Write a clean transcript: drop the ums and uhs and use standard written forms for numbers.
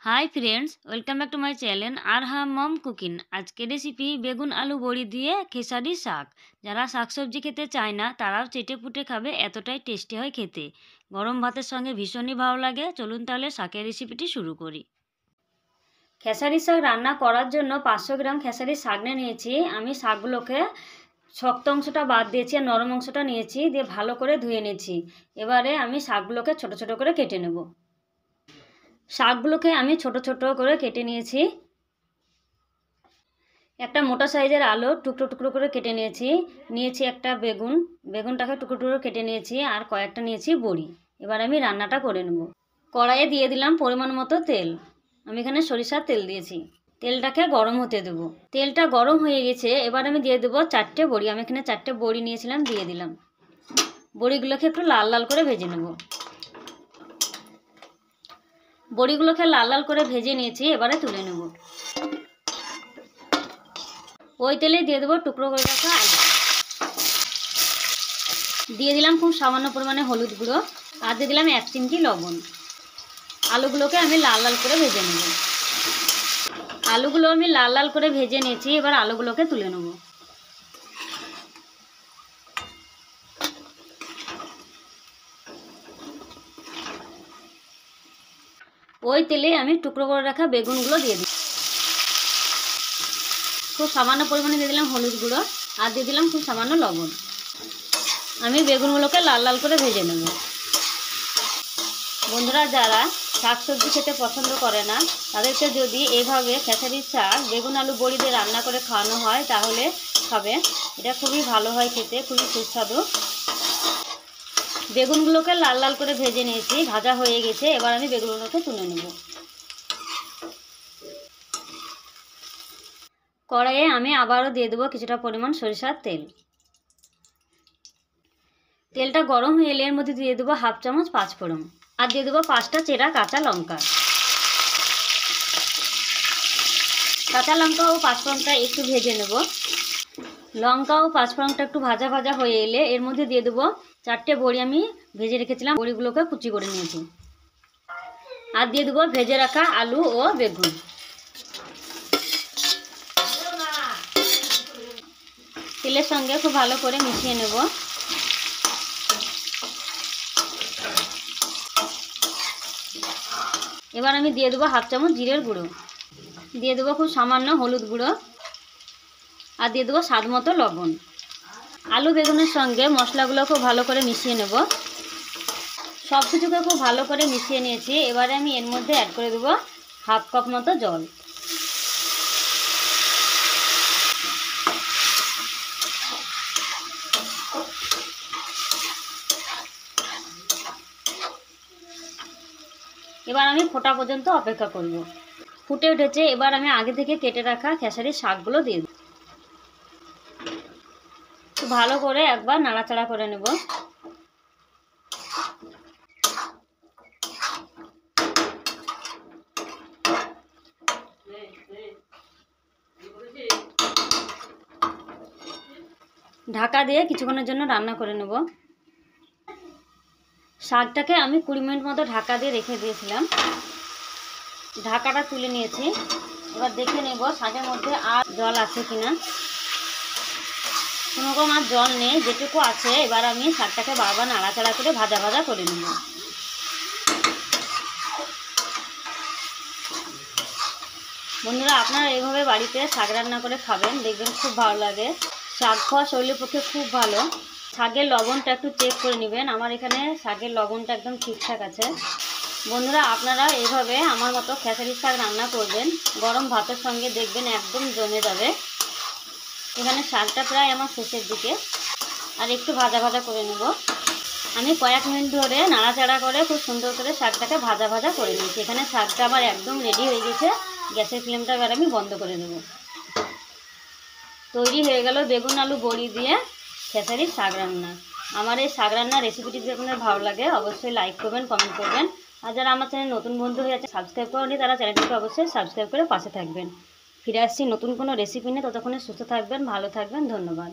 High friends, welcome back to my channel আর Hum mom cooking. আজকের recipe বেগুন আলু বড়ি দিয়ে খেসারি শাক। যারা শাকসবজি খেতে চায় না তারাও চেটে পুটে খাবে, এতটাই টেস্টি হয় খেতে। গরম ভাতের সঙ্গে ভীষণই ভালো লাগে। চলুন তাহলে শাকের রেসিপিটি শুরু করি। খেসারি শাক রান্না করার জন্য 500 গ্রাম খেসারি শাক নিয়েছি। আমি শাকগুলোকে শক্ত অংশটা বাদ দিয়েছি আর নরম অংশটা নিয়েছি, দিয়ে ভালো করে ধুয়ে নিয়েছি। এবারে আমি শাকগুলোকে ছোট ছোট করে কেটে নেব। শাকগুলোকে আমি ছোট ছোট করে কেটে নিয়েছি। একটা মোটা সাইজের আলু টুকরো টুকরো করে কেটে নিয়েছি একটা বেগুনটাকে টুকরো টুকরো কেটে নিয়েছি, আর কয়েকটা নিয়েছি বড়ি। এবার আমি রান্নাটা করে নেব। কড়াইয়ে দিয়ে দিলাম পরিমাণ মতো তেল। আমি এখানে সরিষার তেল দিয়েছি। তেলটাকে গরম হতে দেবো। তেলটা গরম হয়ে গেছে, এবার আমি দিয়ে দেবো 4টে বড়ি। আমি এখানে 4টে বড়ি নিয়েছিলাম, দিয়ে দিলাম। বড়িগুলোকে একটু লাল লাল করে ভেজে নেব। বড়িগুলোকে লাল লাল করে ভেজে নিয়েছি, এবারে তুলে নেব। ওই তেলে দিয়ে দেবো টুকরো করে রাখা আলু। দিয়ে দিলাম খুব সামান্য পরিমাণে হলুদ গুঁড়ো, আর দিয়ে দিলাম 1 চিমটি লবণ। আলুগুলোকে আমি লাল লাল করে ভেজে নেব। আলুগুলো আমি লাল লাল করে ভেজে নিয়েছি, এবার আলুগুলোকে তুলে নেব। ওই তেলে আমি টুকরো করে রাখা বেগুনগুলো দিয়ে দিই। খুব সামান্য পরিমাণে দিয়ে দিলাম হলুদ গুঁড়ো, আর দিয়ে দিলাম খুব সামান্য লবণ। আমি বেগুনগুলোকে লাল লাল করে ভেজে নেব। বন্ধুরা, যারা শাকসবজি খেতে পছন্দ করে না তাদেরকে যদি এভাবে খেসারি শাক বেগুন আলু বড়ি দিয়ে রান্না করে খাওয়ানো হয় তাহলে খাবে। এটা খুবই ভালো হয় খেতে, খুবই সুস্বাদু। বেগুনগুলোকে লাল লাল করে ভেজে নিয়েছি, ভাজা হয়ে গেছে। এবার আমি বেগুনগুলোকে তুলে নেব। কড়াইয়ে আমি আবারও দিয়ে দেবো কিছুটা পরিমাণ সরিষার তেল। তেলটা গরম হয়ে এলে এর মধ্যে দিয়ে দেবো 1/2 চামচ 5 ফোড়ন, আর দিয়ে দেবো 5টা চেরা কাঁচা লঙ্কা। কাঁচা লঙ্কা ও 5 ফোড়নটা একটু ভেজে নেব। লঙ্কা ও 5 ফোড়নটা একটু ভাজা ভাজা হয়ে এলে এর মধ্যে দিয়ে দেবো 4টে বড়ি আমি ভেজে রেখেছিলাম, বড়িগুলোকে কুচি করে নিয়েছি। আর দিয়ে দেবো ভেজে রাখা আলু ও বেগুন। তেলের সঙ্গে খুব ভালো করে মিশিয়ে নেব। এবার আমি দিয়ে দেবো 1/2 চামচ জিরের গুঁড়ো, দিয়ে দেবো খুব সামান্য হলুদ গুঁড়ো, আর দিয়ে দেবো স্বাদ মতো লবণ। আলু বেগুনের সঙ্গে মশলাগুলো খুব ভালো করে মিশিয়ে নেব। সব কিছুকে খুব ভালো করে মিশিয়ে নিয়েছি। এবারে আমি এর মধ্যে অ্যাড করে দেবো 1/2 কাপ মতো জল। এবার আমি ফোটা পর্যন্ত অপেক্ষা করব। ফুটে উঠেছে, এবার আমি আগে থেকে কেটে রাখা খেসারির শাকগুলো দিয়ে দেব। খুব ভালো করে একবার নাড়াচাড়া করে নেব। ঢাকা দিয়ে কিছুক্ষণের জন্য রান্না করে নেব। শাকটাকে আমি 20 মিনিট মতো ঢাকা দিয়ে রেখে দিয়েছিলাম। ঢাকাটা তুলে নিয়েছি। এবার দেখে নেব শাকের মধ্যে আর জল আছে কিনা। কোনো রকম আর জল নেই, যেটুকু আছে। এবার আমি শাকটাকে বারবার নাড়াচাড়া করে ভাজা ভাজা করে নেব। বন্ধুরা, আপনারা এইভাবে বাড়িতে শাক রান্না করে খাবেন, দেখবেন খুব ভালো লাগে। শাক খাওয়া শরীরের পক্ষে খুব ভালো। শাকের লবণটা একটু চেক করে নেবেন। আমার এখানে শাকের লবণটা একদম ঠিকঠাক আছে। বন্ধুরা, আপনারা এইভাবে আমার মতো খেসারি শাক রান্না করবেন, গরম ভাতের সঙ্গে দেখবেন একদম জমে যাবে। এখানে শাকটা প্রায় আমার শেষের দিকে, আর একটু ভাজা ভাজা করে নেব। আমি কয়েক মিনিট ধরে নাড়াচাড়া করে খুব সুন্দর করে শাকটাকে ভাজা ভাজা করে নিয়েছি। এখানে শাকটা আমার একদম রেডি হয়ে গেছে। গ্যাসের ফ্লেমটা এবার আমি বন্ধ করে দেব। তৈরি হয়ে গেল বেগুন আলু বড়ি দিয়ে খেসারি শাক রান্না। আমার এই শাক রান্নার রেসিপিটি যদি আপনাদের ভালো লাগে অবশ্যই লাইক করবেন, কমেন্ট করবেন। আর যারা আমার চ্যানেল নতুন বন্ধু হয়ে আছে সাবস্ক্রাইব করেনি তারা চ্যানেলটিকে অবশ্যই সাবস্ক্রাইব করে পাশে থাকবেন। ফিরে আসছি নতুন কোনো রেসিপি নিয়ে। ততক্ষণে সুস্থ থাকবেন, ভালো থাকবেন। ধন্যবাদ।